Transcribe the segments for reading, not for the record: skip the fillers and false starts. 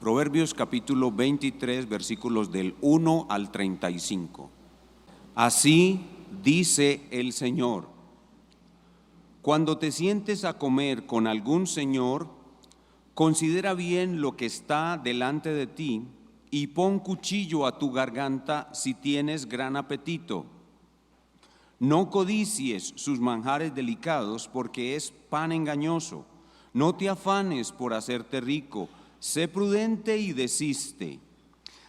Proverbios capítulo 23, versículos del 1 al 35. Así dice el Señor: cuando te sientes a comer con algún señor, considera bien lo que está delante de ti y pon cuchillo a tu garganta si tienes gran apetito. No codicies sus manjares delicados, porque es pan engañoso. No te afanes por hacerte rico, sé prudente y desiste.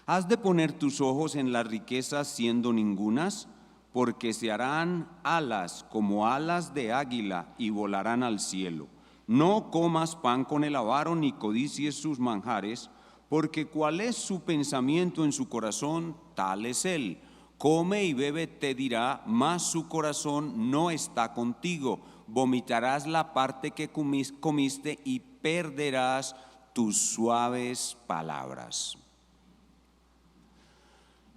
¿Has de poner tus ojos en las riquezas siendo ningunas? Porque se harán alas como alas de águila y volarán al cielo. No comas pan con el avaro ni codicies sus manjares, porque cuál es su pensamiento en su corazón, tal es él. Come y bebe, te dirá, mas su corazón no está contigo. Vomitarás la parte que comiste y perderás tus suaves palabras.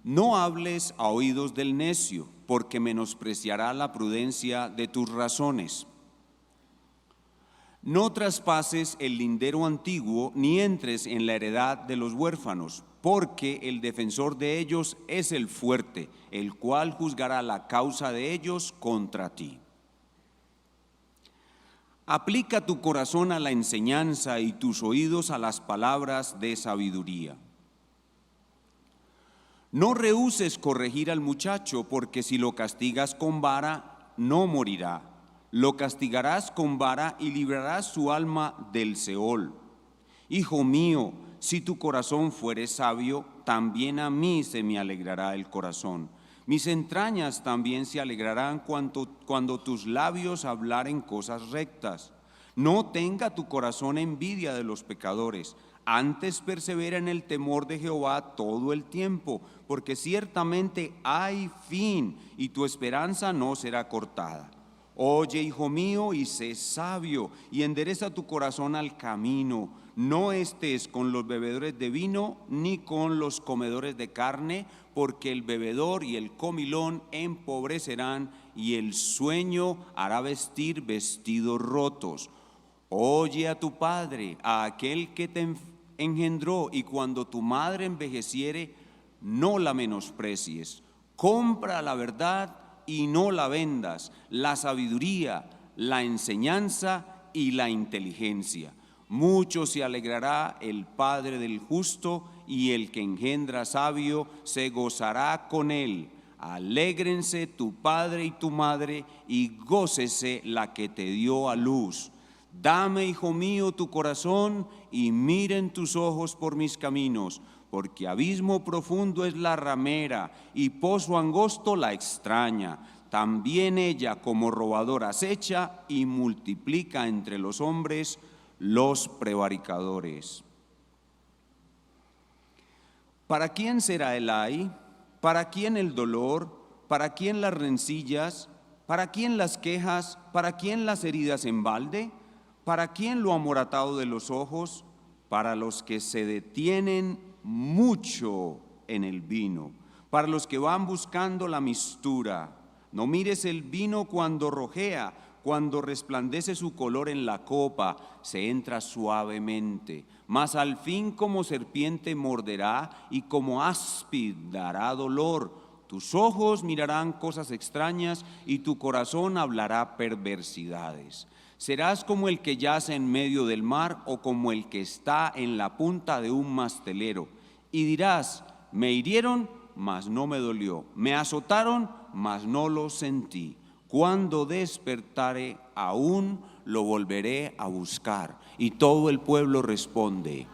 No hables a oídos del necio, porque menospreciará la prudencia de tus razones. No traspases el lindero antiguo, ni entres en la heredad de los huérfanos, porque el defensor de ellos es el fuerte, el cual juzgará la causa de ellos contra ti. Aplica tu corazón a la enseñanza y tus oídos a las palabras de sabiduría. No rehúses corregir al muchacho, porque si lo castigas con vara, no morirá. Lo castigarás con vara y librarás su alma del Seol. Hijo mío, si tu corazón fuere sabio, también a mí se me alegrará el corazón. Mis entrañas también se alegrarán cuando tus labios hablaren cosas rectas. No tenga tu corazón envidia de los pecadores, antes persevera en el temor de Jehová todo el tiempo, porque ciertamente hay fin y tu esperanza no será cortada. Oye, hijo mío, y sé sabio, y endereza tu corazón al camino. No estés con los bebedores de vino, ni con los comedores de carne, porque el bebedor y el comilón empobrecerán, y el sueño hará vestir vestidos rotos. Oye a tu padre, a aquel que te engendró, y cuando tu madre envejeciere, no la menosprecies. Compra la verdad y no la vendas, la sabiduría, la enseñanza y la inteligencia. Mucho se alegrará el padre del justo, y el que engendra sabio se gozará con él. Alégrense tu padre y tu madre, y gócese la que te dio a luz. Dame, hijo mío, tu corazón, y miren tus ojos por mis caminos, porque abismo profundo es la ramera, y pozo angosto la extraña. También ella como robadora acecha, y multiplica entre los hombres los prevaricadores. ¿Para quién será el ay? ¿Para quién el dolor? ¿Para quién las rencillas? ¿Para quién las quejas? ¿Para quién las heridas en balde? ¿Para quién lo amoratado de los ojos? Para los que se detienen mucho en el vino, para los que van buscando la mistura. No mires el vino cuando rojea, cuando resplandece su color en la copa, se entra suavemente, mas al fin como serpiente morderá y como áspid dará dolor. Tus ojos mirarán cosas extrañas y tu corazón hablará perversidades. Serás como el que yace en medio del mar, o como el que está en la punta de un mastelero. Y dirás: me hirieron, mas no me dolió. Me azotaron, mas no lo sentí. Cuando despertare, aún lo volveré a buscar. Y todo el pueblo responde.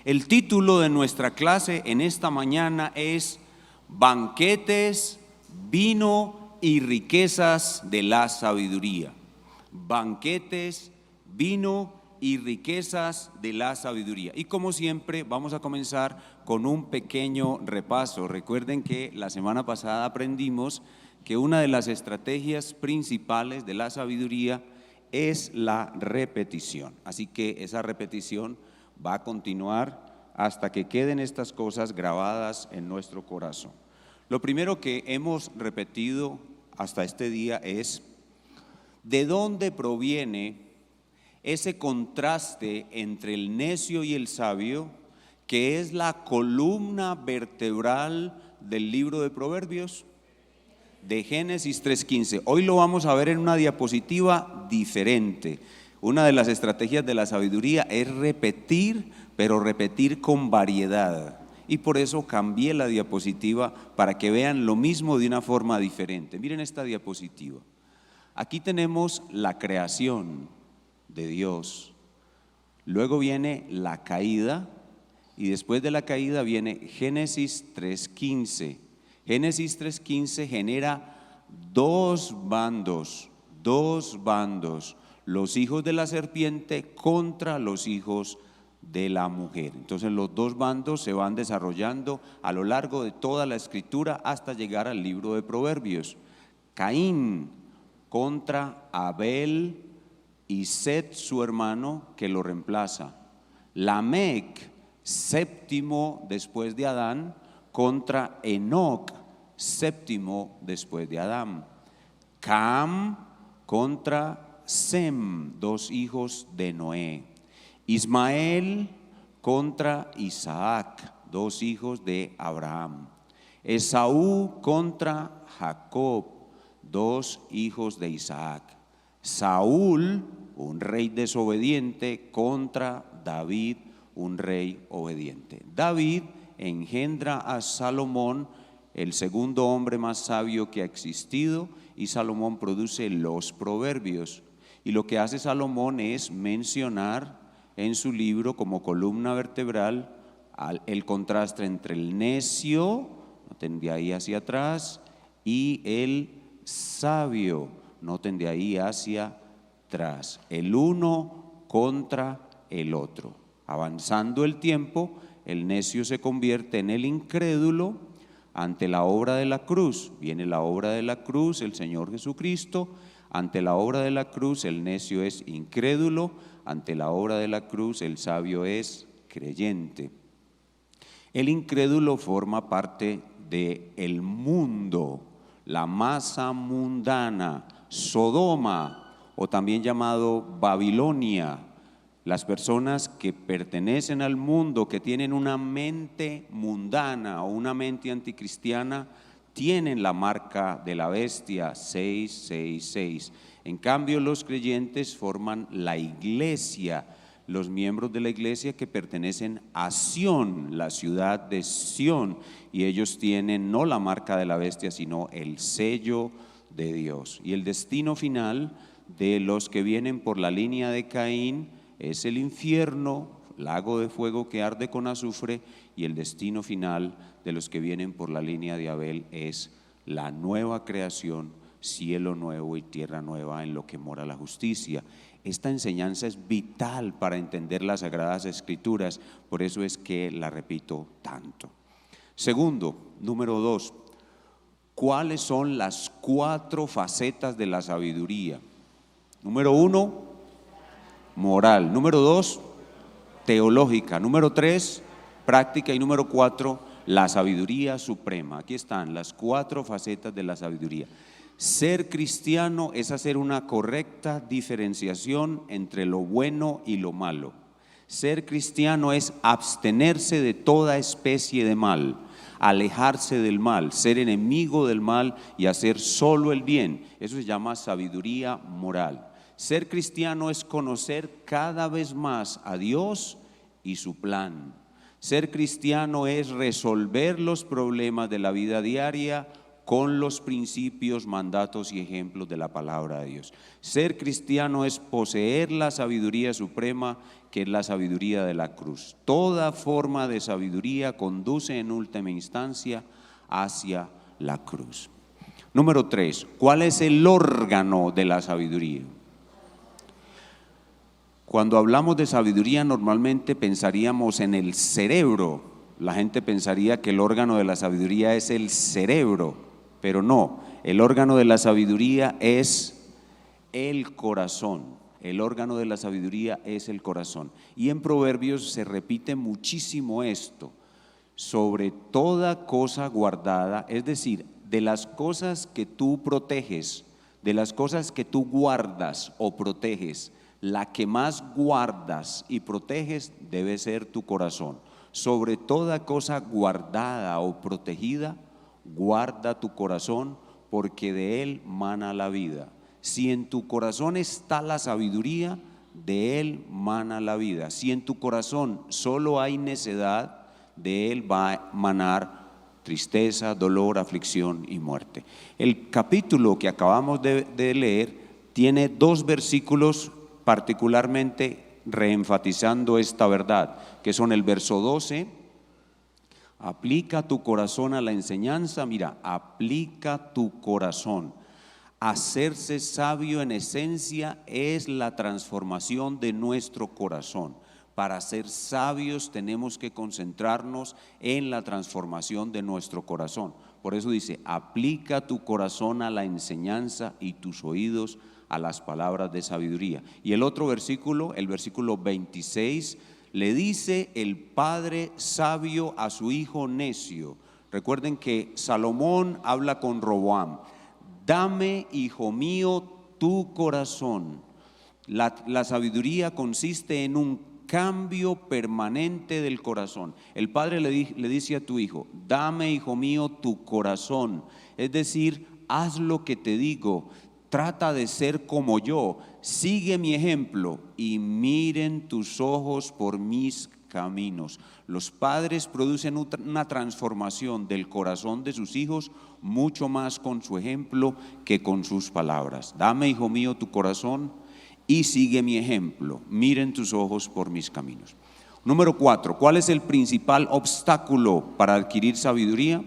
El título de nuestra clase en esta mañana es Banquetes, vino y riquezas de la sabiduría. Banquetes, vino y riquezas de la sabiduría. Y como siempre vamos a comenzar con un pequeño repaso. Recuerden que la semana pasada aprendimos que una de las estrategias principales de la sabiduría es la repetición. Así que esa repetición va a continuar hasta que queden estas cosas grabadas en nuestro corazón. Lo primero que hemos repetido hasta este día es: ¿de dónde proviene ese contraste entre el necio y el sabio, que es la columna vertebral del libro de Proverbios, de Génesis 3:15. Hoy lo vamos a ver en una diapositiva diferente. Una de las estrategias de la sabiduría es repetir, pero repetir con variedad. Y por eso cambié la diapositiva para que vean lo mismo de una forma diferente. Miren esta diapositiva. Aquí tenemos la creación de Dios. Luego viene la caída y después de la caída viene Génesis 3:15. Génesis 3:15 genera dos bandos, los hijos de la serpiente contra los hijos de la mujer. Entonces los dos bandos se van desarrollando a lo largo de toda la escritura hasta llegar al libro de Proverbios. Caín contra Abel y Set su hermano que lo reemplaza. Lamec, séptimo después de Adán, contra Enoc, séptimo después de Adán. Cam contra Sem, dos hijos de Noé. Ismael contra Isaac, dos hijos de Abraham. Esaú contra Jacob, dos hijos de Isaac. Saúl, un rey desobediente, contra David, un rey obediente. David engendra a Salomón, el segundo hombre más sabio que ha existido, y Salomón produce los Proverbios. Y lo que hace Salomón es mencionar en su libro como columna vertebral el contraste entre el necio, noten de ahí hacia atrás, y el sabio, noten de ahí hacia atrás, el uno contra el otro. Avanzando el tiempo, el necio se convierte en el incrédulo ante la obra de la cruz. Viene la obra de la cruz, el Señor Jesucristo. Ante la obra de la cruz, el necio es incrédulo. Ante la obra de la cruz, el sabio es creyente. El incrédulo forma parte del mundo, la masa mundana, Sodoma, o también llamado Babilonia. Las personas que pertenecen al mundo, que tienen una mente mundana o una mente anticristiana, tienen la marca de la bestia 666. En cambio, los creyentes forman la iglesia, los miembros de la iglesia que pertenecen a Sión, la ciudad de Sión, y ellos tienen no la marca de la bestia, sino el sello de Dios. Y el destino final de los que vienen por la línea de Caín es el infierno, lago de fuego que arde con azufre, y el destino final de los que vienen por la línea de Abel es la nueva creación, cielo nuevo y tierra nueva en lo que mora la justicia. Esta enseñanza es vital para entender las Sagradas Escrituras, por eso es que la repito tanto. Segundo, número 2, ¿cuáles son las 4 facetas de la sabiduría? Número 1, moral. Número 2, teológica. Número 3, práctica. Y número 4, la sabiduría suprema. Aquí están las 4 facetas de la sabiduría. Ser cristiano es hacer una correcta diferenciación entre lo bueno y lo malo. Ser cristiano es abstenerse de toda especie de mal, alejarse del mal, ser enemigo del mal y hacer solo el bien. Eso se llama sabiduría moral. Ser cristiano es conocer cada vez más a Dios y su plan. Ser cristiano es resolver los problemas de la vida diaria con los principios, mandatos y ejemplos de la palabra de Dios. Ser cristiano es poseer la sabiduría suprema, que es la sabiduría de la cruz. Toda forma de sabiduría conduce en última instancia hacia la cruz. Número 3, ¿cuál es el órgano de la sabiduría? Cuando hablamos de sabiduría normalmente pensaríamos en el cerebro. La gente pensaría que el órgano de la sabiduría es el cerebro, pero no, el órgano de la sabiduría es el corazón. El órgano de la sabiduría es el corazón. Y en Proverbios se repite muchísimo esto: sobre toda cosa guardada, es decir, de las cosas que tú proteges, de las cosas que tú guardas o proteges, la que más guardas y proteges debe ser tu corazón. Sobre toda cosa guardada o protegida, guarda tu corazón, porque de él mana la vida. Si en tu corazón está la sabiduría, de él mana la vida. Si en tu corazón solo hay necedad, de él va a manar tristeza, dolor, aflicción y muerte. El capítulo que acabamos de leer tiene 2 versículos particularmente reenfatizando esta verdad, que son el verso 12, aplica tu corazón a la enseñanza. Mira, aplica tu corazón. Hacerse sabio en esencia es la transformación de nuestro corazón. Para ser sabios tenemos que concentrarnos en la transformación de nuestro corazón. Por eso dice, aplica tu corazón a la enseñanza y tus oídos a las palabras de sabiduría. Y el otro versículo, el versículo 26, le dice el padre sabio a su hijo necio. Recuerden que Salomón habla con Roboam: dame, hijo mío, tu corazón. La sabiduría consiste en un cambio permanente del corazón. El padre le dice a tu hijo: dame, hijo mío, tu corazón. Es decir, haz lo que te digo, trata de ser como yo, sigue mi ejemplo y miren tus ojos por mis caminos. Los padres producen una transformación del corazón de sus hijos mucho más con su ejemplo que con sus palabras. Dame, hijo mío, tu corazón y sigue mi ejemplo, miren tus ojos por mis caminos. Número 4, ¿cuál es el principal obstáculo para adquirir sabiduría?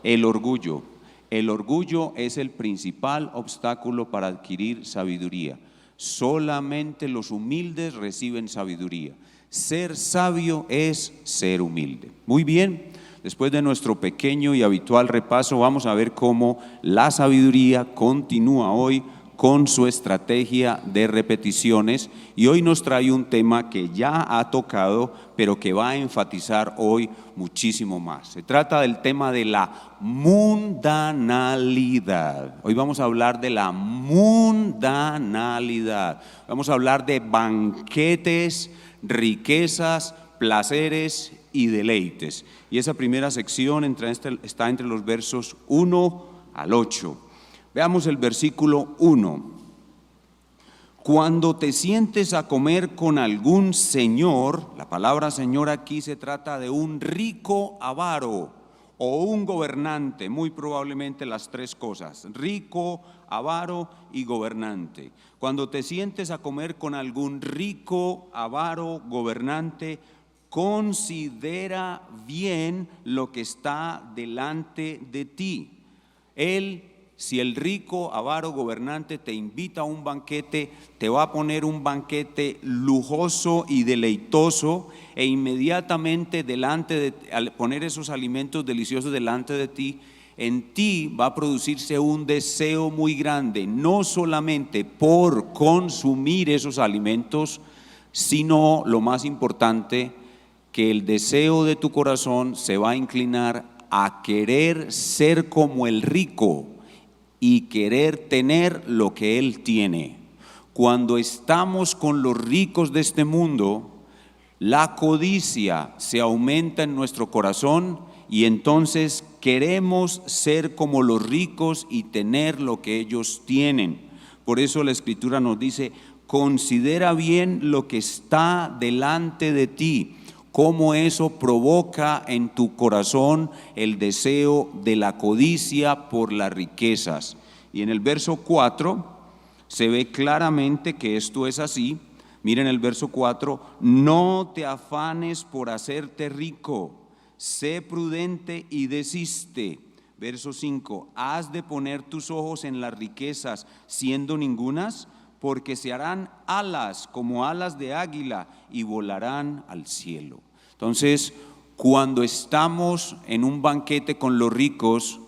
El orgullo. El orgullo es el principal obstáculo para adquirir sabiduría. Solamente los humildes reciben sabiduría. Ser sabio es ser humilde. Muy bien, después de nuestro pequeño y habitual repaso, vamos a ver cómo la sabiduría continúa hoy con su estrategia de repeticiones, y hoy nos trae un tema que ya ha tocado, pero que va a enfatizar hoy muchísimo más. Se trata del tema de la mundanalidad. Hoy vamos a hablar de la mundanalidad. Vamos a hablar de banquetes, riquezas, placeres y deleites. Y esa primera sección está entre los versos 1 al 8. Veamos el versículo 1. Cuando te sientes a comer con algún señor, la palabra señor aquí se trata de un rico avaro o un gobernante, muy probablemente las 3 cosas: rico, avaro y gobernante. Cuando te sientes a comer con algún rico, avaro, gobernante, considera bien lo que está delante de ti. Si el rico, avaro, gobernante te invita a un banquete, te va a poner un banquete lujoso y deleitoso, e inmediatamente al poner esos alimentos deliciosos delante de ti, en ti va a producirse un deseo muy grande, no solamente por consumir esos alimentos, sino, lo más importante, que el deseo de tu corazón se va a inclinar a querer ser como el rico y querer tener lo que él tiene. Cuando estamos con los ricos de este mundo, la codicia se aumenta en nuestro corazón y entonces queremos ser como los ricos y tener lo que ellos tienen. Por eso la Escritura nos dice: considera bien lo que está delante de ti, cómo eso provoca en tu corazón el deseo de la codicia por las riquezas. Y en el verso 4 se ve claramente que esto es así. Miren el verso 4: no te afanes por hacerte rico, sé prudente y desiste. Verso 5: has de poner tus ojos en las riquezas, siendo ningunas, porque se harán alas como alas de águila y volarán al cielo. Entonces, cuando estamos en un banquete con los ricos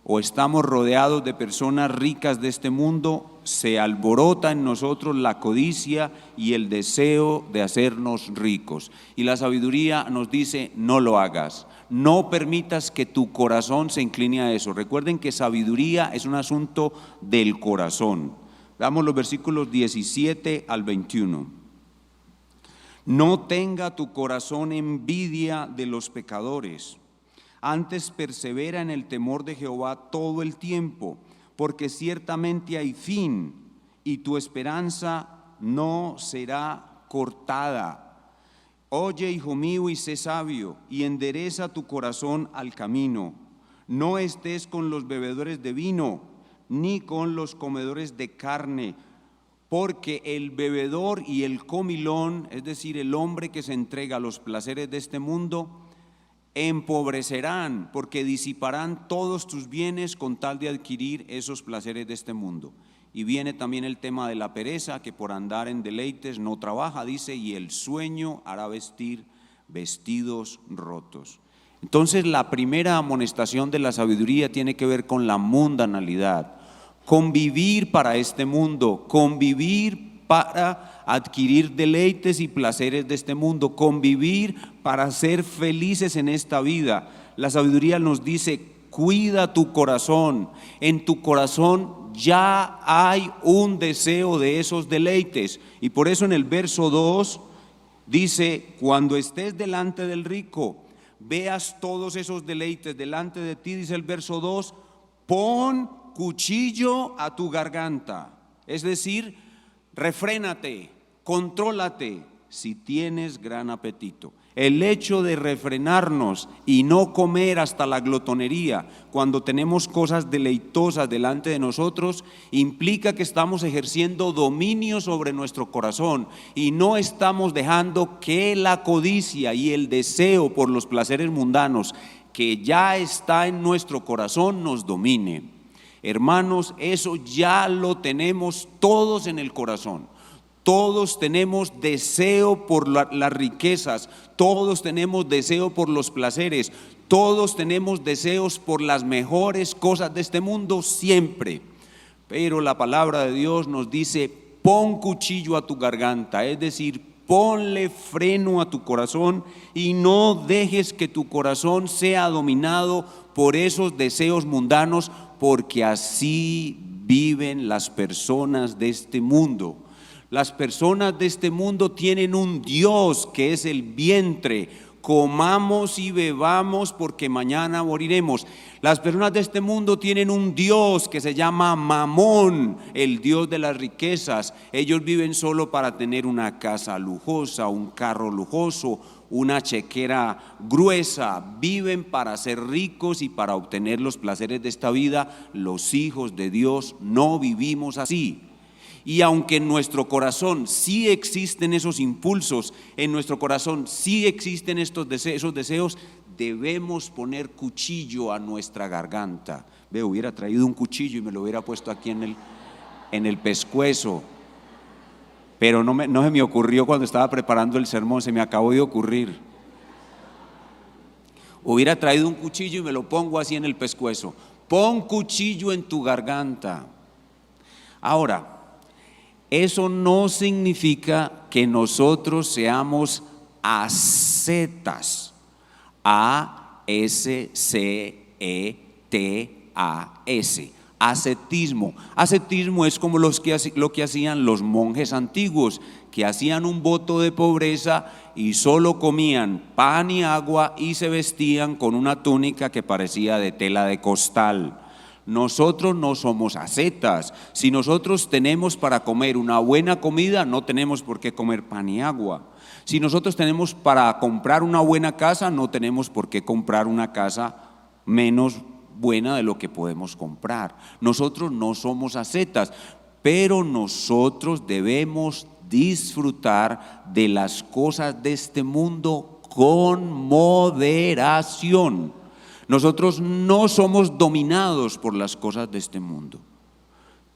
o estamos rodeados de personas ricas de este mundo, se alborota en nosotros la codicia y el deseo de hacernos ricos. Y la sabiduría nos dice: no lo hagas, no permitas que tu corazón se incline a eso. Recuerden que sabiduría es un asunto del corazón. Veamos los versículos 17 al 21. No tenga tu corazón envidia de los pecadores, antes persevera en el temor de Jehová todo el tiempo, porque ciertamente hay fin y tu esperanza no será cortada. Oye, hijo mío, y sé sabio, y endereza tu corazón al camino. No estés con los bebedores de vino, ni con los comedores de carne, porque el bebedor y el comilón, es decir, el hombre que se entrega a los placeres de este mundo, empobrecerán, porque disiparán todos tus bienes con tal de adquirir esos placeres de este mundo. Y viene también el tema de la pereza, que por andar en deleites no trabaja, dice, y el sueño hará vestir vestidos rotos. Entonces, la primera amonestación de la sabiduría tiene que ver con la mundanalidad, convivir para este mundo, convivir para adquirir deleites y placeres de este mundo, convivir para ser felices en esta vida. La sabiduría nos dice: cuida tu corazón, en tu corazón ya hay un deseo de esos deleites. Y por eso en el verso 2 dice: cuando estés delante del rico, veas todos esos deleites delante de ti, dice el verso 2, pon cuchillo a tu garganta, es decir, refrénate, contrólate si tienes gran apetito. El hecho de refrenarnos y no comer hasta la glotonería cuando tenemos cosas deleitosas delante de nosotros implica que estamos ejerciendo dominio sobre nuestro corazón y no estamos dejando que la codicia y el deseo por los placeres mundanos que ya está en nuestro corazón nos domine. Hermanos, eso ya lo tenemos todos en el corazón. Todos tenemos deseo por las riquezas, todos tenemos deseo por los placeres, todos tenemos deseos por las mejores cosas de este mundo siempre. Pero la palabra de Dios nos dice: pon cuchillo a tu garganta, es decir, ponle freno a tu corazón y no dejes que tu corazón sea dominado por esos deseos mundanos, porque así viven las personas de este mundo. Las personas de este mundo tienen un Dios que es el vientre. Comamos y bebamos porque mañana moriremos. Las personas de este mundo tienen un Dios que se llama Mamón, el Dios de las riquezas. Ellos viven solo para tener una casa lujosa, un carro lujoso, una chequera gruesa. Viven para ser ricos y para obtener los placeres de esta vida. Los hijos de Dios no vivimos así. Y aunque en nuestro corazón sí existen esos impulsos, en nuestro corazón sí existen esos deseos, debemos poner cuchillo a nuestra garganta. Ve, hubiera traído un cuchillo y me lo hubiera puesto aquí en el pescuezo, pero no se me ocurrió cuando estaba preparando el sermón, se me acabó de ocurrir. Hubiera traído un cuchillo y me lo pongo así en el pescuezo. Pon cuchillo en tu garganta. Ahora, eso no significa que nosotros seamos ascetas, A-S-C-E-T-A-S, ascetismo. Ascetismo es como lo que hacían los monjes antiguos, que hacían un voto de pobreza y solo comían pan y agua y se vestían con una túnica que parecía de tela de costal. Nosotros no somos ascetas. Si nosotros tenemos para comer una buena comida, no tenemos por qué comer pan y agua. Si nosotros tenemos para comprar una buena casa, no tenemos por qué comprar una casa menos buena de lo que podemos comprar. Nosotros no somos ascetas, pero nosotros debemos disfrutar de las cosas de este mundo con moderación. Nosotros no somos dominados por las cosas de este mundo,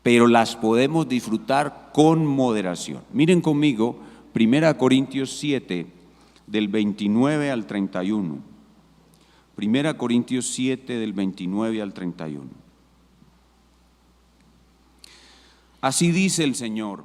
pero las podemos disfrutar con moderación. Miren conmigo 1 Corintios 7, del 29 al 31. 1 Corintios 7, del 29 al 31. Así dice el Señor: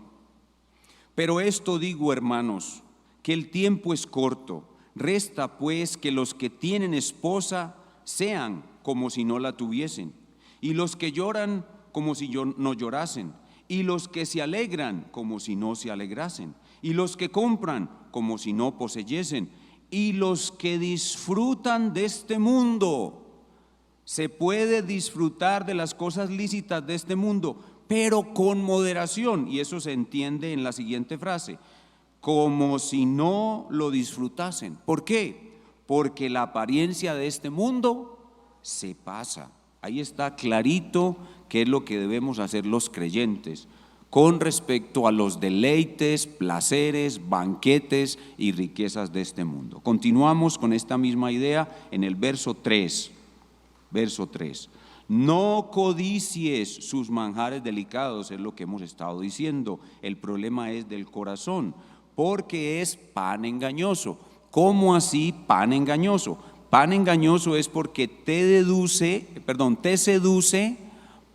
pero esto digo, hermanos, que el tiempo es corto. Resta pues que los que tienen esposa sean como si no la tuviesen, y los que lloran como si no llorasen, y los que se alegran como si no se alegrasen, y los que compran como si no poseyesen, y los que disfrutan de este mundo. Se puede disfrutar de las cosas lícitas de este mundo, pero con moderación, y eso se entiende en la siguiente frase: como si no lo disfrutasen. ¿Por qué? Porque la apariencia de este mundo se pasa. Ahí está clarito qué es lo que debemos hacer los creyentes con respecto a los deleites, placeres, banquetes y riquezas de este mundo. Continuamos con esta misma idea en el verso 3. Verso 3. No codicies sus manjares delicados, es lo que hemos estado diciendo. El problema es del corazón, porque es pan engañoso. ¿Cómo así pan engañoso? Pan engañoso es porque te seduce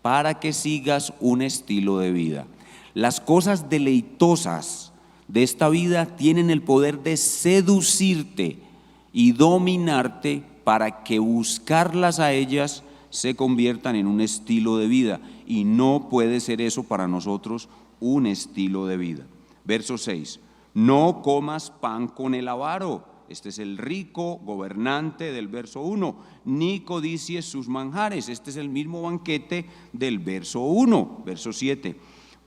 para que sigas un estilo de vida. Las cosas deleitosas de esta vida tienen el poder de seducirte y dominarte para que buscarlas a ellas se conviertan en un estilo de vida, y no puede ser eso para nosotros un estilo de vida. Verso 6. No comas pan con el avaro. Este es el rico gobernante del verso 1. Ni codicies sus manjares. Este es el mismo banquete del verso 1. Verso 7.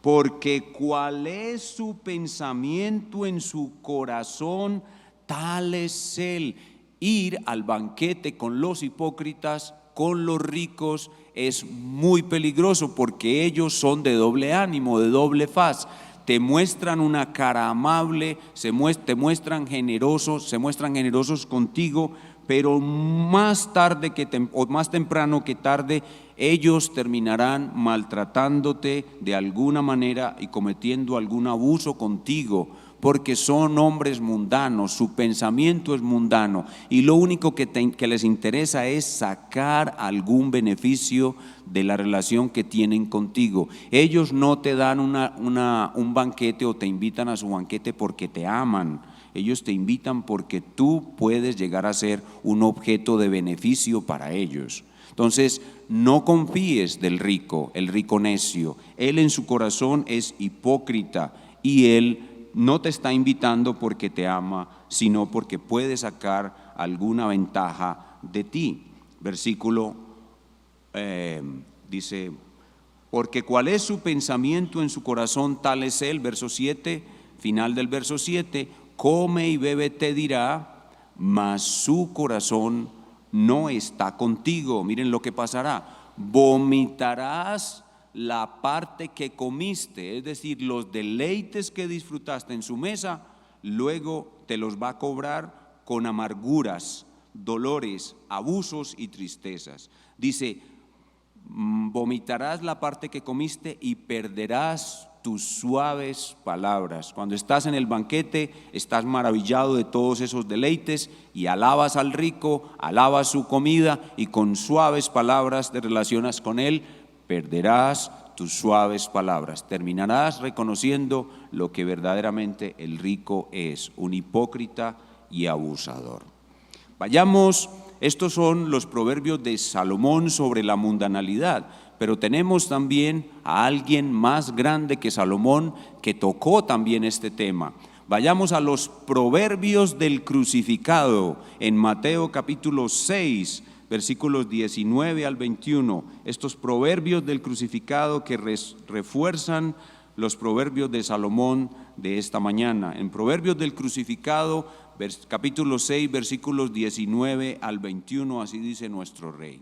Porque cuál es su pensamiento en su corazón, tal es él. Ir al banquete con los hipócritas, con los ricos, es muy peligroso, porque ellos son de doble ánimo, de doble faz. Te muestran una cara amable, te muestran generosos, se muestran generosos contigo, pero más tarde o más temprano que tarde, ellos terminarán maltratándote de alguna manera y cometiendo algún abuso contigo, porque son hombres mundanos, su pensamiento es mundano, y lo único que les interesa es sacar algún beneficio de la relación que tienen contigo. Ellos no te dan un banquete o te invitan a su banquete porque te aman. Ellos te invitan porque tú puedes llegar a ser un objeto de beneficio para ellos. Entonces, no confíes del rico, el rico necio. Él en su corazón es hipócrita, y él no te está invitando porque te ama, sino porque puede sacar alguna ventaja de ti. Versículo dice: porque cuál es su pensamiento en su corazón, tal es él. Verso 7, final del verso 7: come y bebe te dirá, mas su corazón no está contigo. Miren lo que pasará: vomitarás la parte que comiste, es decir, los deleites que disfrutaste en su mesa, luego te los va a cobrar con amarguras, dolores, abusos y tristezas. Dice: vomitarás la parte que comiste y perderás tus suaves palabras. Cuando estás en el banquete, estás maravillado de todos esos deleites y alabas al rico, alabas su comida, y con suaves palabras te relacionas con él. Perderás tus suaves palabras, terminarás reconociendo lo que verdaderamente el rico es: un hipócrita y abusador. Vayamos, estos son los proverbios de Salomón sobre la mundanalidad, pero tenemos también a alguien más grande que Salomón que tocó también este tema. Vayamos a los proverbios del crucificado en Mateo capítulo 6, versículos 19 al 21, estos proverbios del crucificado que refuerzan los proverbios de Salomón de esta mañana. En proverbios del crucificado, capítulo 6, versículos 19 al 21, así dice nuestro Rey: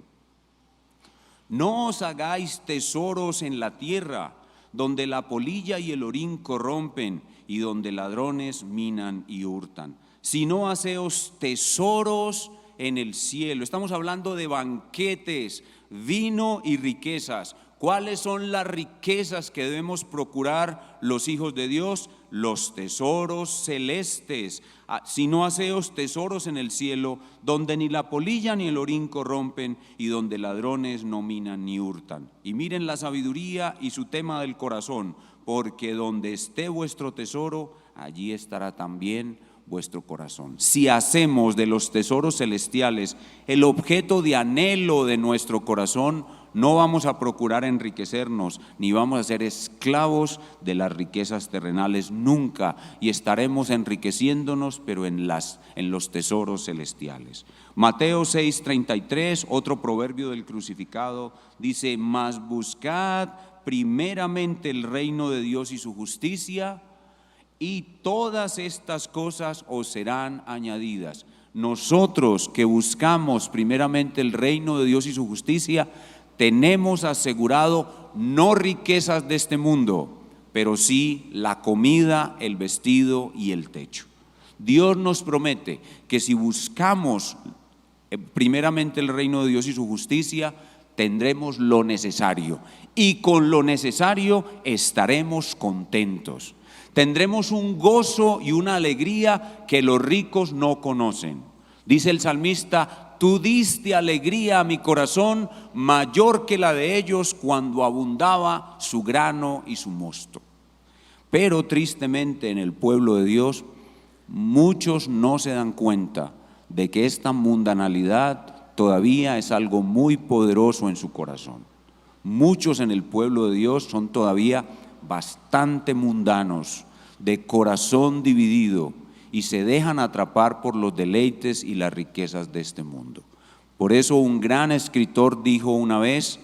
no os hagáis tesoros en la tierra, donde la polilla y el orín corrompen, y donde ladrones minan y hurtan, sino haceos tesoros en el cielo. Estamos hablando de banquetes, vino y riquezas. ¿Cuáles son las riquezas que debemos procurar los hijos de Dios? Los tesoros celestes. Sino haceos tesoros en el cielo, donde ni la polilla ni el orín corrompen, y donde ladrones no minan ni hurtan. Y miren la sabiduría y su tema del corazón: porque donde esté vuestro tesoro, allí estará también vuestro corazón. Si hacemos de los tesoros celestiales el objeto de anhelo de nuestro corazón, No vamos a procurar enriquecernos, ni vamos a ser esclavos de las riquezas terrenales nunca, y estaremos enriqueciéndonos, pero en los tesoros celestiales. Mateo 6:33, otro proverbio del crucificado, dice: mas buscad primeramente el reino de Dios y su justicia, y todas estas cosas os serán añadidas. Nosotros que buscamos primeramente el reino de Dios y su justicia, tenemos asegurado no riquezas de este mundo, pero sí la comida, el vestido y el techo. Dios nos promete que si buscamos primeramente el reino de Dios y su justicia, tendremos lo necesario, y con lo necesario estaremos contentos. Tendremos un gozo y una alegría que los ricos no conocen. Dice el salmista: tú diste alegría a mi corazón, mayor que la de ellos cuando abundaba su grano y su mosto. Pero tristemente en el pueblo de Dios, muchos no se dan cuenta de que esta mundanalidad todavía es algo muy poderoso en su corazón. Muchos en el pueblo de Dios son todavía bastante mundanos, de corazón dividido, y se dejan atrapar por los deleites y las riquezas de este mundo. Por eso un gran escritor dijo una vez: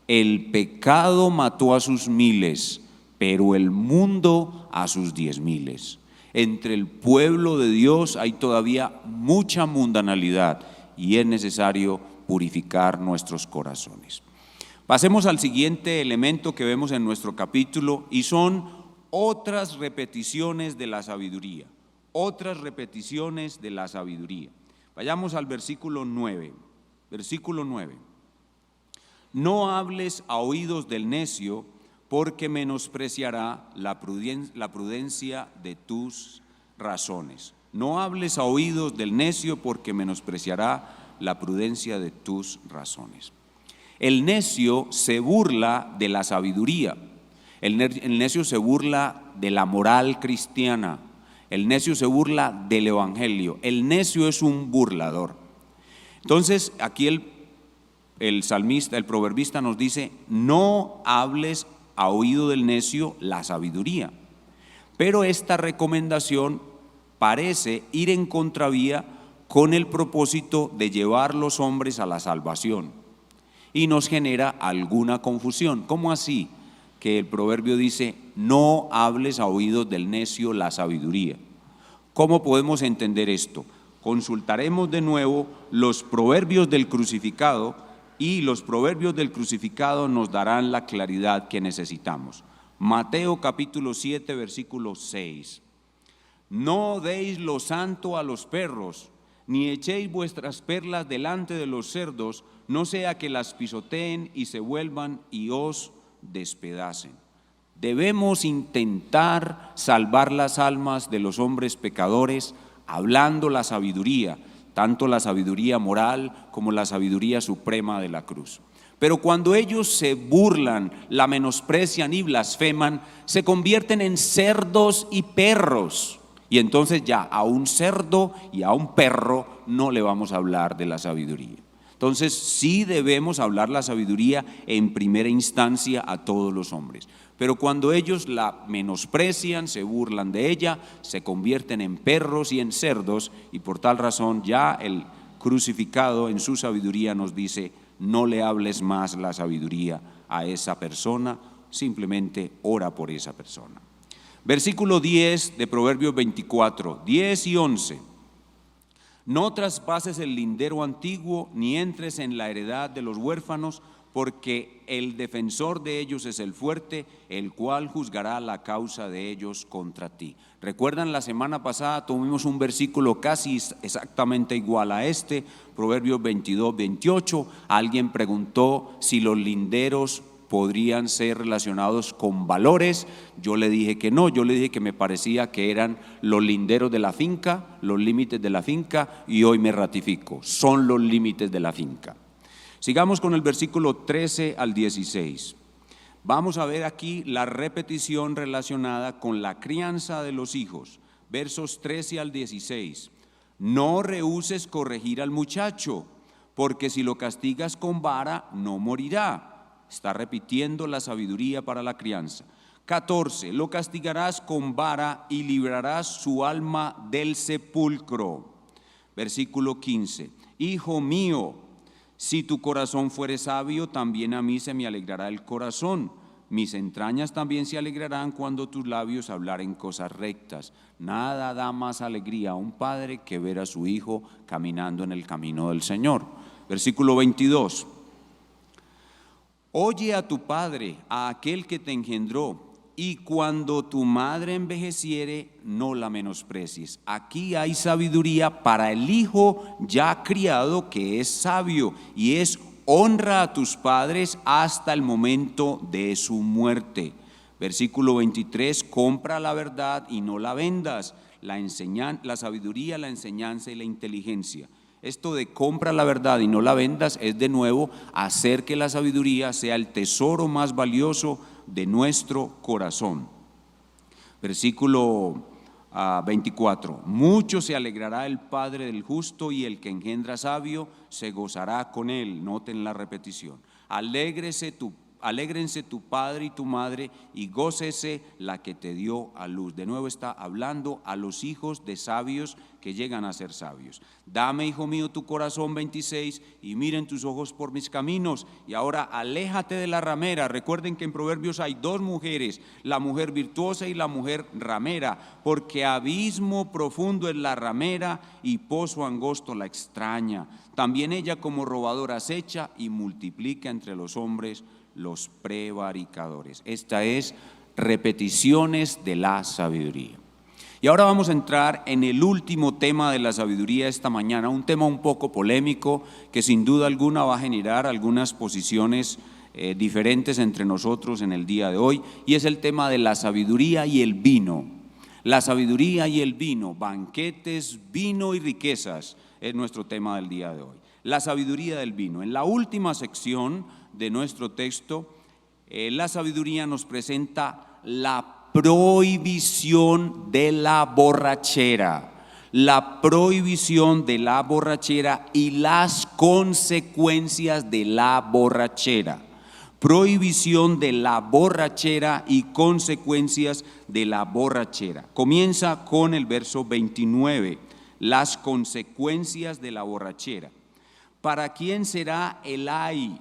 el pecado mató a sus miles, pero el mundo a sus 10,000. Entre el pueblo de Dios hay todavía mucha mundanalidad y es necesario purificar nuestros corazones. Pasemos al siguiente elemento que vemos en nuestro capítulo, y son otras repeticiones de la sabiduría. Otras repeticiones de la sabiduría. Vayamos al versículo 9. Versículo 9. No hables a oídos del necio, porque menospreciará la prudencia de tus razones. No hables a oídos del necio, porque menospreciará la prudencia de tus razones. El necio se burla de la sabiduría. El necio se burla de la moral cristiana. El necio se burla del evangelio. El necio es un burlador. Entonces aquí el salmista, el proverbista nos dice: no hables a oído del necio la sabiduría. Pero esta recomendación parece ir en contravía con el propósito de llevar los hombres a la salvación, y nos genera alguna confusión. ¿Cómo así que el proverbio dice: no hables a oídos del necio la sabiduría? ¿Cómo podemos entender esto? Consultaremos de nuevo los proverbios del crucificado, y los proverbios del crucificado nos darán la claridad que necesitamos. Mateo capítulo 7, versículo 6. No deis lo santo a los perros, ni echéis vuestras perlas delante de los cerdos, no sea que las pisoteen y se vuelvan y os despedacen. Debemos intentar salvar las almas de los hombres pecadores hablando la sabiduría, tanto la sabiduría moral como la sabiduría suprema de la cruz. Pero cuando ellos se burlan, la menosprecian y blasfeman, se convierten en cerdos y perros. Y entonces ya a un cerdo y a un perro no le vamos a hablar de la sabiduría. Entonces sí debemos hablar la sabiduría en primera instancia a todos los hombres. Pero cuando ellos la menosprecian, se burlan de ella, se convierten en perros y en cerdos, y por tal razón ya el crucificado en su sabiduría nos dice: no le hables más la sabiduría a esa persona, simplemente ora por esa persona. Versículo 10 de Proverbios 24, 10 y 11. No traspases el lindero antiguo, ni entres en la heredad de los huérfanos, porque el defensor de ellos es el fuerte, el cual juzgará la causa de ellos contra ti. ¿Recuerdan? La semana pasada tuvimos un versículo casi exactamente igual a este, Proverbios 22, 28. Alguien preguntó si los linderos podrían ser relacionados con valores. Yo le dije que no, yo le dije que me parecía que eran los linderos de la finca, los límites de la finca, y hoy me ratifico, son los límites de la finca. Sigamos con el versículo 13 al 16. Vamos a ver aquí la repetición relacionada con la crianza de los hijos. Versos 13 al 16. No rehúses corregir al muchacho, porque si lo castigas con vara no morirá. Está repitiendo la sabiduría para la crianza. 14, lo castigarás con vara y librarás su alma del sepulcro. Versículo 15, hijo mío, si tu corazón fuere sabio, también a mí se me alegrará el corazón. Mis entrañas también se alegrarán cuando tus labios hablaren cosas rectas. Nada da más alegría a un padre que ver a su hijo caminando en el camino del Señor. Versículo 22. Oye a tu padre, a aquel que te engendró, y cuando tu madre envejeciere, no la menosprecies. Aquí hay sabiduría para el hijo ya criado que es sabio, y es honra a tus padres hasta el momento de su muerte. Versículo 23, compra la verdad y no la vendas, la sabiduría, la enseñanza y la inteligencia. Esto de compra la verdad y no la vendas es de nuevo hacer que la sabiduría sea el tesoro más valioso de nuestro corazón. Versículo 24, mucho se alegrará el padre del justo y el que engendra sabio se gozará con él. Noten la repetición. Alégrense tu padre y tu madre y gócese la que te dio a luz. De nuevo está hablando a los hijos de sabios que llegan a ser sabios. Dame, hijo mío, tu corazón, 26, y miren tus ojos por mis caminos. Y ahora aléjate de la ramera. Recuerden que en Proverbios hay dos mujeres, la mujer virtuosa y la mujer ramera, porque abismo profundo es la ramera y pozo angosto la extraña. También ella como robadora acecha y multiplica entre los hombres los prevaricadores. Esta es repeticiones de la sabiduría. Y ahora vamos a entrar en el último tema de la sabiduría esta mañana, un tema un poco polémico que sin duda alguna va a generar algunas posiciones diferentes entre nosotros en el día de hoy, y es el tema de la sabiduría y el vino. La sabiduría y el vino, banquetes, vino y riquezas, es nuestro tema del día de hoy. La sabiduría del vino. En la última sección de nuestro texto, la sabiduría nos presenta la prohibición de la borrachera, y las consecuencias de la borrachera. Prohibición de la borrachera y consecuencias de la borrachera. Comienza con el verso 29, las consecuencias de la borrachera. ¿Para quién será el ay?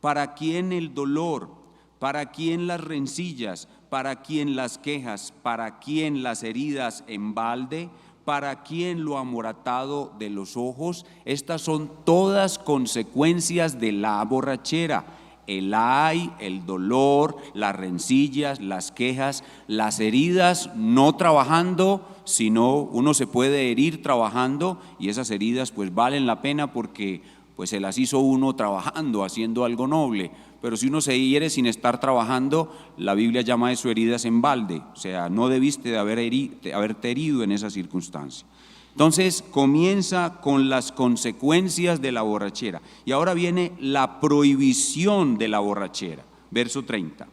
¿Para quién el dolor? ¿Para quién las rencillas? ¿Para quién las quejas? ¿Para quién las heridas en balde? ¿Para quién lo amoratado de los ojos? Estas son todas consecuencias de la borrachera. El ay, el dolor, las rencillas, las quejas, las heridas no trabajando, sino uno se puede herir trabajando, y esas heridas pues valen la pena porque pues se las hizo uno trabajando, haciendo algo noble. Pero si uno se hiere sin estar trabajando, la Biblia llama eso heridas en balde, o sea, no debiste de haberte herido en esa circunstancia. Entonces comienza con las consecuencias de la borrachera, y ahora viene la prohibición de la borrachera, verso 30.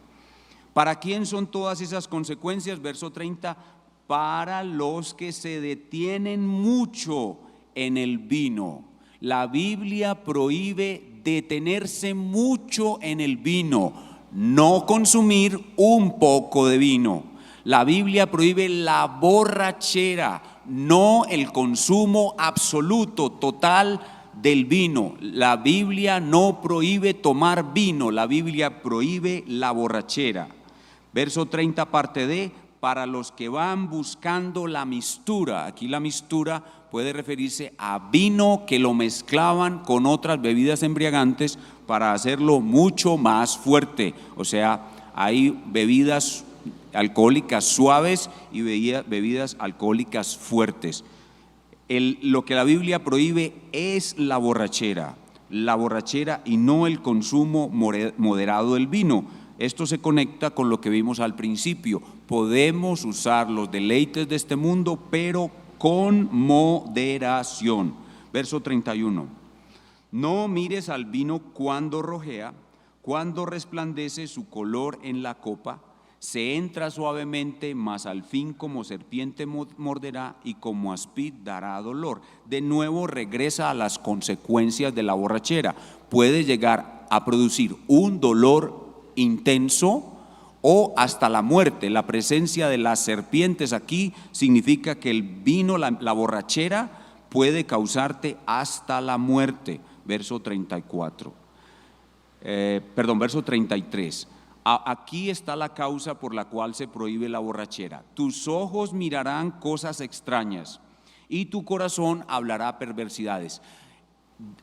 ¿Para quién son todas esas consecuencias? Verso 30, para los que se detienen mucho en el vino. La Biblia prohíbe detenerse mucho en el vino, no consumir un poco de vino. La Biblia prohíbe la borrachera, no el consumo absoluto, total del vino. La Biblia no prohíbe tomar vino, la Biblia prohíbe la borrachera. Verso 30, parte D, para los que van buscando la mistura. Aquí la mistura puede referirse a vino que lo mezclaban con otras bebidas embriagantes para hacerlo mucho más fuerte. O sea, hay bebidas alcohólicas suaves y bebidas alcohólicas fuertes. Lo que la Biblia prohíbe es la borrachera y no el consumo moderado del vino. Esto se conecta con lo que vimos al principio. Podemos usar los deleites de este mundo, pero con moderación. Verso 31. No mires al vino cuando rojea, cuando resplandece su color en la copa, se entra suavemente, mas al fin como serpiente morderá y como aspid dará dolor. De nuevo regresa a las consecuencias de la borrachera. Puede llegar a producir un dolor intenso o hasta la muerte. La presencia de las serpientes aquí significa que el vino, la borrachera, puede causarte hasta la muerte. Verso 34. Verso 33. Aquí está la causa por la cual se prohíbe la borrachera. Tus ojos mirarán cosas extrañas y tu corazón hablará perversidades.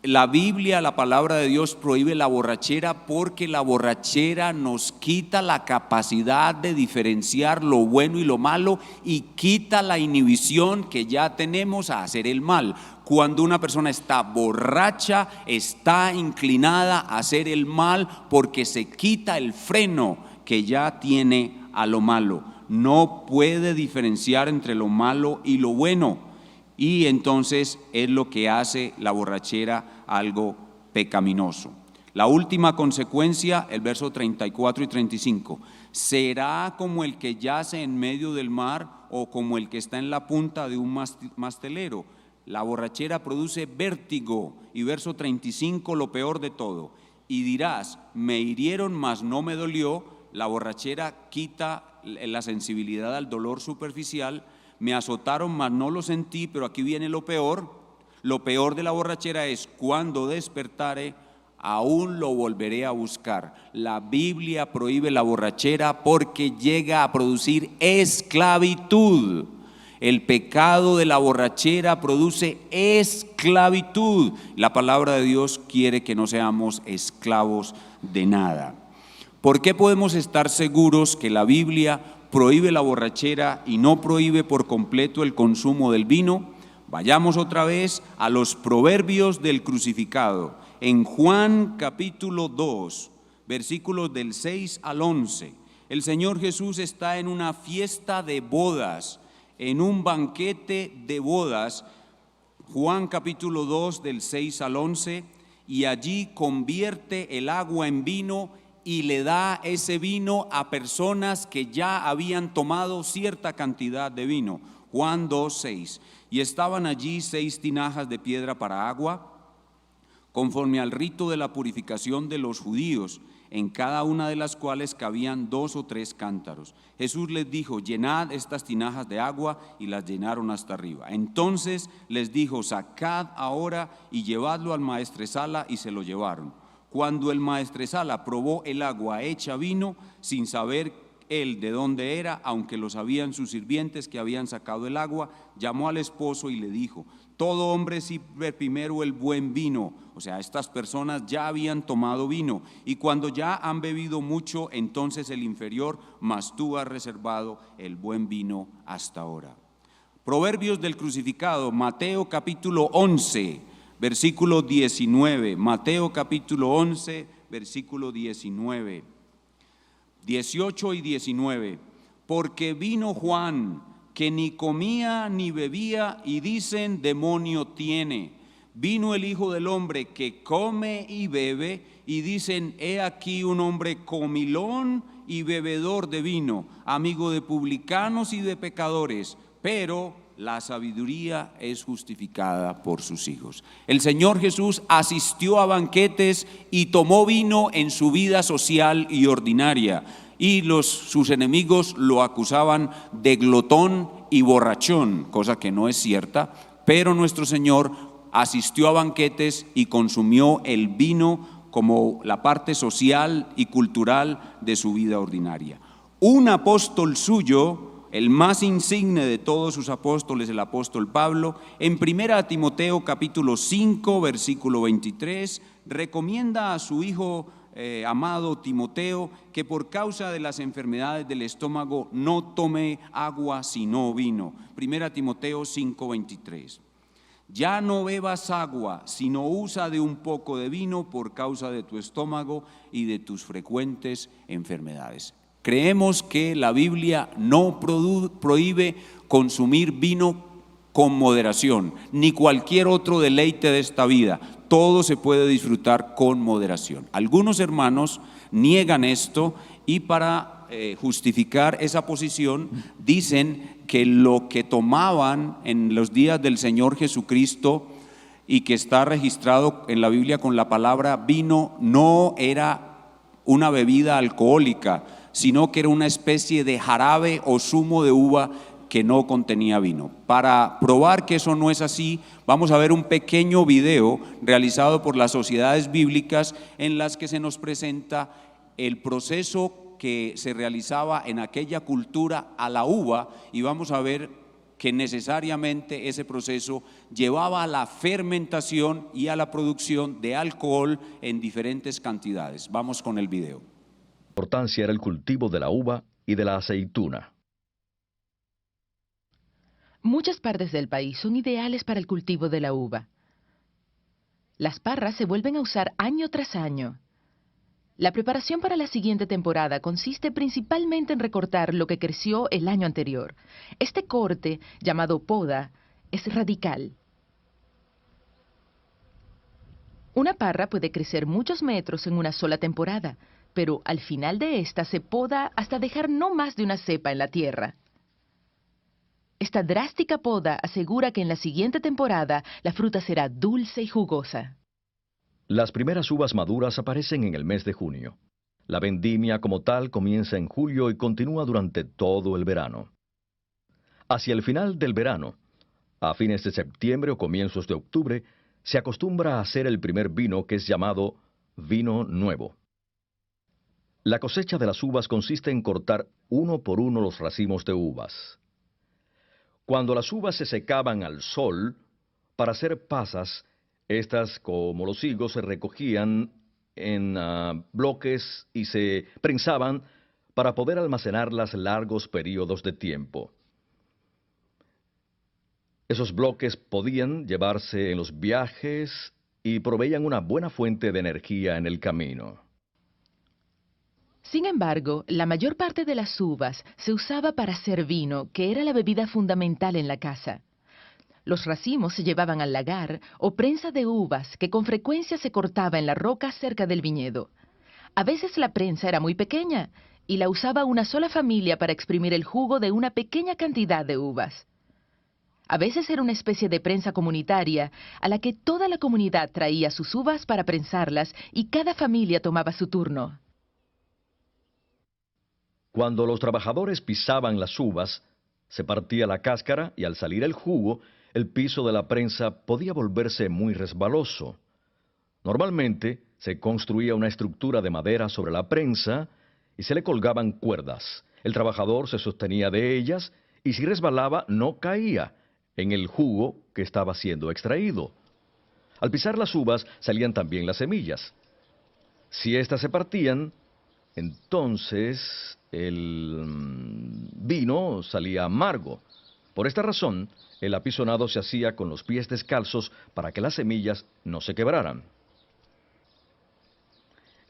La Biblia, la palabra de Dios, prohíbe la borrachera porque la borrachera nos quita la capacidad de diferenciar lo bueno y lo malo y quita la inhibición que ya tenemos a hacer el mal. Cuando una persona está borracha, está inclinada a hacer el mal porque se quita el freno que ya tiene a lo malo. No puede diferenciar entre lo malo y lo bueno. Y entonces es lo que hace la borrachera algo pecaminoso. La última consecuencia, el verso 34 y 35. Será como el que yace en medio del mar o como el que está en la punta de un mastelero. La borrachera produce vértigo. Y verso 35, lo peor de todo. Y dirás, me hirieron, mas no me dolió. La borrachera quita la sensibilidad al dolor superficial. Me azotaron, mas no lo sentí, pero aquí viene lo peor. Lo peor de la borrachera es cuando despertare, aún lo volveré a buscar. La Biblia prohíbe la borrachera porque llega a producir esclavitud. El pecado de la borrachera produce esclavitud. La palabra de Dios quiere que no seamos esclavos de nada. ¿Por qué podemos estar seguros que la Biblia prohíbe la borrachera y no prohíbe por completo el consumo del vino? Vayamos otra vez a los proverbios del crucificado. En Juan capítulo 2, versículos del 6 al 11, el Señor Jesús está en una fiesta de bodas, en un banquete de bodas. Juan capítulo 2 del 6 al 11, y allí convierte el agua en vino y le da ese vino a personas que ya habían tomado cierta cantidad de vino. Juan 2:6. Y estaban allí 6 tinajas de piedra para agua, conforme al rito de la purificación de los judíos, en cada una de las cuales cabían 2 o 3 cántaros. Jesús les dijo, llenad estas tinajas de agua, y las llenaron hasta arriba. Entonces les dijo, sacad ahora y llevadlo al maestresala, y se lo llevaron. Cuando el maestresala probó el agua hecha vino, sin saber él de dónde era, aunque lo sabían sus sirvientes que habían sacado el agua, llamó al esposo y le dijo, todo hombre sirve primero el buen vino. O sea, estas personas ya habían tomado vino, y cuando ya han bebido mucho, entonces el inferior, mas tú has reservado el buen vino hasta ahora. Proverbios del crucificado, Mateo capítulo 11. Versículo 19, Mateo capítulo 11, versículo 19, 18 y 19. Porque vino Juan, que ni comía ni bebía, y dicen, demonio tiene. Vino el Hijo del Hombre, que come y bebe, y dicen, he aquí un hombre comilón y bebedor de vino, amigo de publicanos y de pecadores, pero la sabiduría es justificada por sus hijos. El Señor Jesús asistió a banquetes y tomó vino en su vida social y ordinaria, y sus enemigos lo acusaban de glotón y borrachón, cosa que no es cierta, pero nuestro Señor asistió a banquetes y consumió el vino como la parte social y cultural de su vida ordinaria. Un apóstol suyo, el más insigne de todos sus apóstoles, el apóstol Pablo, en 1 Timoteo capítulo 5, versículo 23, recomienda a su hijo amado Timoteo que por causa de las enfermedades del estómago no tome agua sino vino. 1 Timoteo 5, 23. Ya no bebas agua, sino usa de un poco de vino por causa de tu estómago y de tus frecuentes enfermedades. Creemos que la Biblia no prohíbe consumir vino con moderación, ni cualquier otro deleite de esta vida. Todo se puede disfrutar con moderación. Algunos hermanos niegan esto y para justificar esa posición dicen que lo que tomaban en los días del Señor Jesucristo y que está registrado en la Biblia con la palabra vino, no era una bebida alcohólica, sino que era una especie de jarabe o zumo de uva que no contenía vino. Para probar que eso no es así, vamos a ver un pequeño video realizado por las sociedades bíblicas en las que se nos presenta el proceso que se realizaba en aquella cultura a la uva, y vamos a ver que necesariamente ese proceso llevaba a la fermentación y a la producción de alcohol en diferentes cantidades. Vamos con el video. La importancia era el cultivo de la uva y de la aceituna. Muchas partes del país son ideales para el cultivo de la uva. Las parras se vuelven a usar año tras año. La preparación para la siguiente temporada consiste principalmente en recortar lo que creció el año anterior. Este corte, llamado poda, es radical. Una parra puede crecer muchos metros en una sola temporada, pero al final de esta se poda hasta dejar no más de una cepa en la tierra. Esta drástica poda asegura que en la siguiente temporada la fruta será dulce y jugosa. Las primeras uvas maduras aparecen en el mes de junio. La vendimia como tal comienza en julio y continúa durante todo el verano. Hacia el final del verano, a fines de septiembre o comienzos de octubre, se acostumbra a hacer el primer vino, que es llamado vino nuevo. La cosecha de las uvas consiste en cortar uno por uno los racimos de uvas. Cuando las uvas se secaban al sol, para hacer pasas, estas, como los higos, se recogían en bloques y se prensaban para poder almacenarlas largos periodos de tiempo. Esos bloques podían llevarse en los viajes y proveían una buena fuente de energía en el camino. Sin embargo, la mayor parte de las uvas se usaba para hacer vino, que era la bebida fundamental en la casa. Los racimos se llevaban al lagar o prensa de uvas que con frecuencia se cortaba en la roca cerca del viñedo. A veces la prensa era muy pequeña y la usaba una sola familia para exprimir el jugo de una pequeña cantidad de uvas. A veces era una especie de prensa comunitaria a la que toda la comunidad traía sus uvas para prensarlas y cada familia tomaba su turno. Cuando los trabajadores pisaban las uvas, se partía la cáscara y al salir el jugo, el piso de la prensa podía volverse muy resbaloso. Normalmente se construía una estructura de madera sobre la prensa y se le colgaban cuerdas. El trabajador se sostenía de ellas y si resbalaba no caía en el jugo que estaba siendo extraído. Al pisar las uvas salían también las semillas. Si éstas se partían, entonces el vino salía amargo. Por esta razón, el apisonado se hacía con los pies descalzos para que las semillas no se quebraran.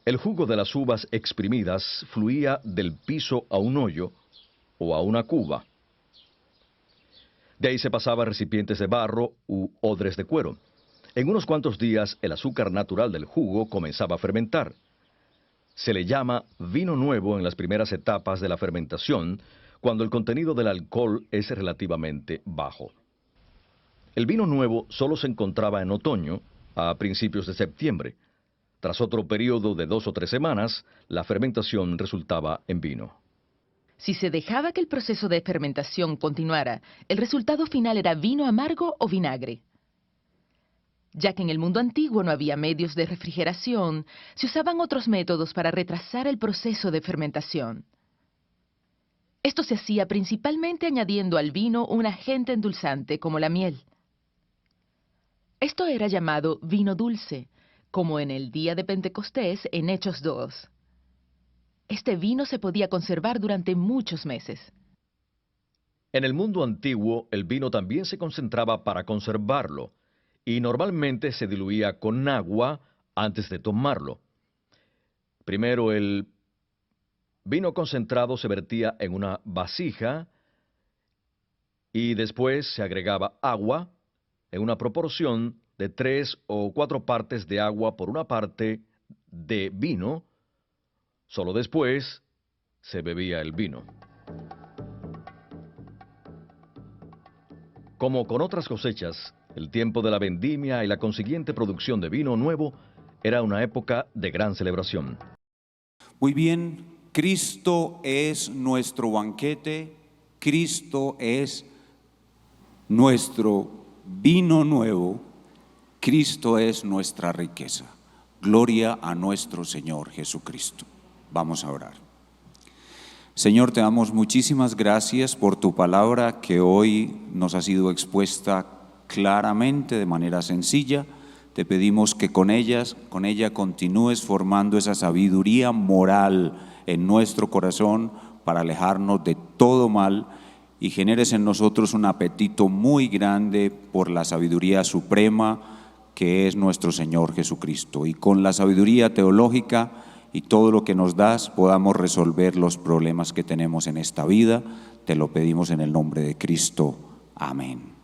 El jugo de las uvas exprimidas fluía del piso a un hoyo o a una cuba. De ahí se pasaba a recipientes de barro u odres de cuero. En unos cuantos días, el azúcar natural del jugo comenzaba a fermentar. Se le llama vino nuevo en las primeras etapas de la fermentación, cuando el contenido del alcohol es relativamente bajo. El vino nuevo solo se encontraba en otoño, a principios de septiembre. Tras otro periodo de 2 o 3 semanas, la fermentación resultaba en vino. Si se dejaba que el proceso de fermentación continuara, el resultado final era vino amargo o vinagre. Ya que en el mundo antiguo no había medios de refrigeración, se usaban otros métodos para retrasar el proceso de fermentación. Esto se hacía principalmente añadiendo al vino un agente endulzante como la miel. Esto era llamado vino dulce, como en el día de Pentecostés en Hechos 2. Este vino se podía conservar durante muchos meses. En el mundo antiguo, el vino también se concentraba para conservarlo, y normalmente se diluía con agua antes de tomarlo. Primero el vino concentrado se vertía en una vasija y después se agregaba agua en una proporción de 3 o 4 partes de agua por una parte de vino. Solo después se bebía el vino. Como con otras cosechas, El tiempo de la vendimia y la consiguiente producción de vino nuevo era una época de gran celebración. Muy bien, Cristo es nuestro banquete, Cristo es nuestro vino nuevo, Cristo es nuestra riqueza. Gloria a nuestro Señor Jesucristo. Vamos a orar. Señor, te damos muchísimas gracias por tu palabra que hoy nos ha sido expuesta claramente, de manera sencilla. Te pedimos que con ella continúes formando esa sabiduría moral en nuestro corazón para alejarnos de todo mal y generes en nosotros un apetito muy grande por la sabiduría suprema que es nuestro Señor Jesucristo. Y con la sabiduría teológica y todo lo que nos das podamos resolver los problemas que tenemos en esta vida. Te lo pedimos en el nombre de Cristo. Amén.